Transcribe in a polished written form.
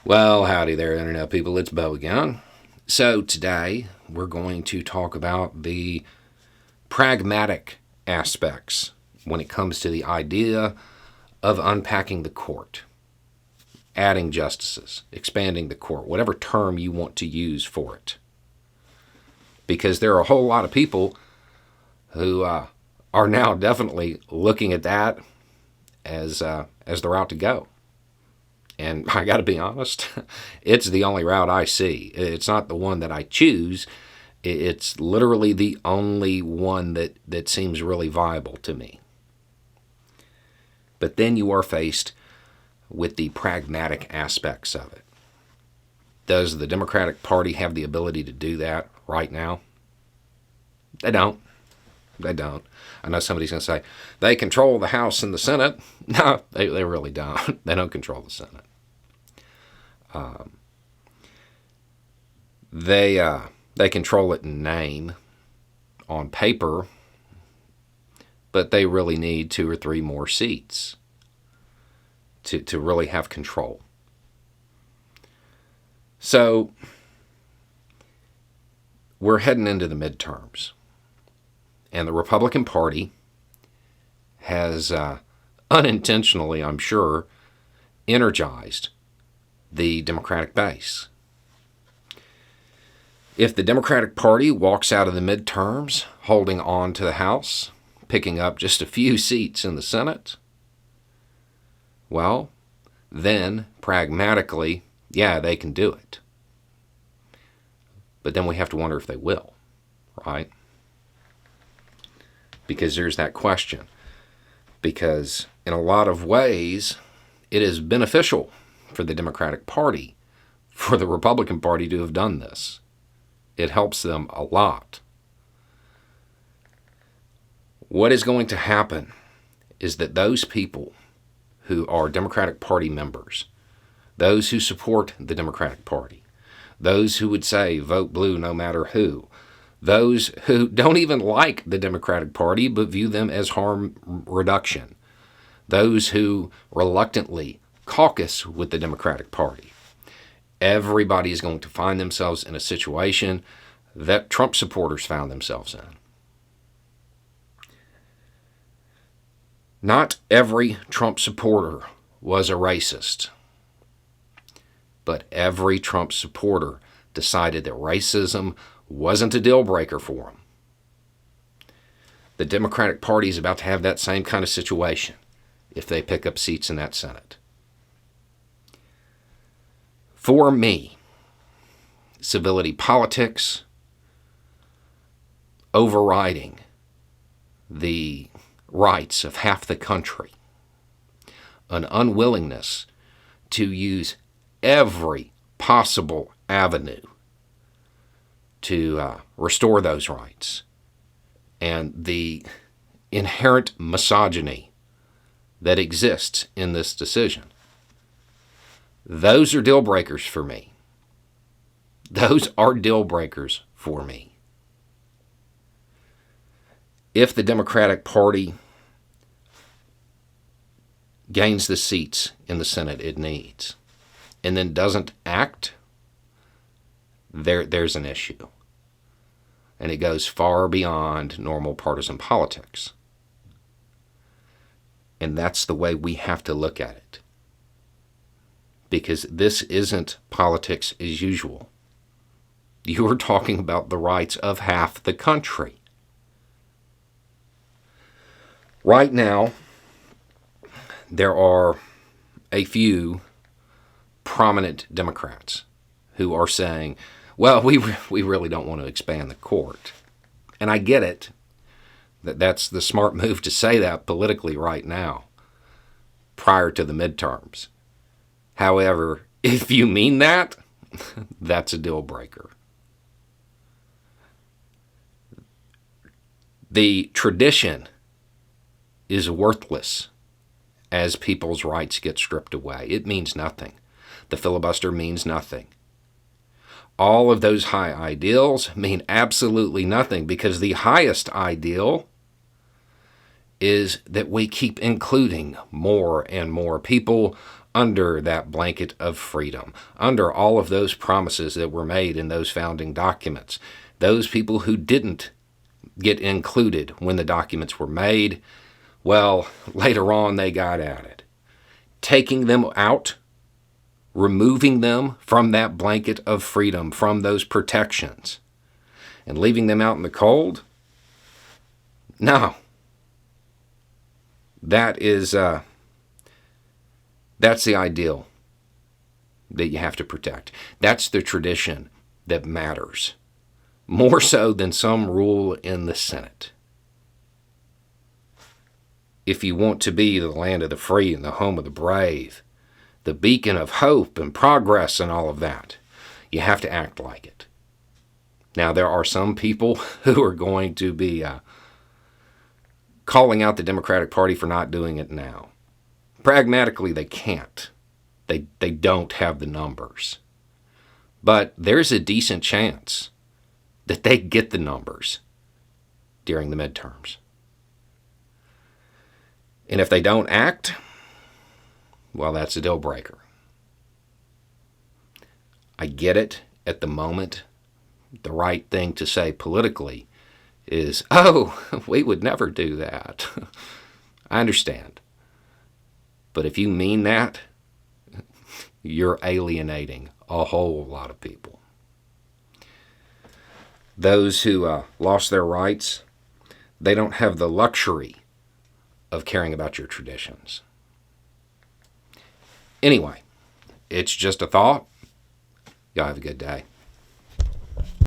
Well, howdy there, Internet people. It's Bo again. So today we're going to talk about the pragmatic aspects when it comes to the idea of unpacking the court, adding justices, expanding the court, whatever term you want to use for it. Because there are a whole lot of people who are now definitely looking at that as the route to go. And I got to be honest, it's the only route I see. It's not the one that I choose. It's literally the only one that seems really viable to me. But then you are faced with the pragmatic aspects of it. Does the Democratic Party have the ability to do that right now? They don't. They don't. I know somebody's going to say, they control the House and the Senate. No, they really don't. They don't control the Senate. They control it in name, on paper, but they really need 2 or 3 more seats to really have control. So we're heading into the midterms, and the Republican Party has unintentionally, I'm sure, energized the Democratic base. If the Democratic Party walks out of the midterms holding on to the House, picking up just a few seats in the Senate, well, then pragmatically, yeah, they can do it. But then we have to wonder if they will, right? Because there's that question. Because in a lot of ways, it is beneficial for the Democratic Party, for the Republican Party to have done this. It helps them a lot. What is going to happen is that those people who are Democratic Party members, those who support the Democratic Party, those who would say vote blue no matter who, those who don't even like the Democratic Party but view them as harm reduction, those who reluctantly caucus with the Democratic Party. Everybody is going to find themselves in a situation that Trump supporters found themselves in. Not every Trump supporter was a racist, but every Trump supporter decided that racism wasn't a deal breaker for them. The Democratic Party is about to have that same kind of situation if they pick up seats in that Senate. For me, civility politics, overriding the rights of half the country, an unwillingness to use every possible avenue to restore those rights, and the inherent misogyny that exists in this decision. Those are deal breakers for me. Those are deal breakers for me. If the Democratic Party gains the seats in the Senate it needs and then doesn't act, there's an issue. And it goes far beyond normal partisan politics. And that's the way we have to look at it. Because this isn't politics as usual. You are talking about the rights of half the country. Right now, there are a few prominent Democrats who are saying, well, we really don't want to expand the court. And I get it. That's the smart move to say that politically right now, prior to the midterms. However, if you mean that, that's a deal breaker. The tradition is worthless as people's rights get stripped away. It means nothing. The filibuster means nothing. All of those high ideals mean absolutely nothing, because the highest ideal is that we keep including more and more people under that blanket of freedom, under all of those promises that were made in those founding documents. Those people who didn't get included when the documents were made, well, later on they got at it. Taking them out, removing them from that blanket of freedom, from those protections, and leaving them out in the cold? No. That's the ideal that you have to protect. That's the tradition that matters, more so than some rule in the Senate. If you want to be the land of the free and the home of the brave, the beacon of hope and progress and all of that, you have to act like it. Now, there are some people who are going to be calling out the Democratic Party for not doing it now. Pragmatically, they can't. They don't have the numbers. But there's a decent chance that they get the numbers during the midterms. And if they don't act, well, that's a deal breaker. I get it at the moment. The right thing to say politically is, oh, we would never do that. I understand. But if you mean that, you're alienating a whole lot of people. Those who lost their rights, they don't have the luxury of caring about your traditions. Anyway, it's just a thought. Y'all have a good day.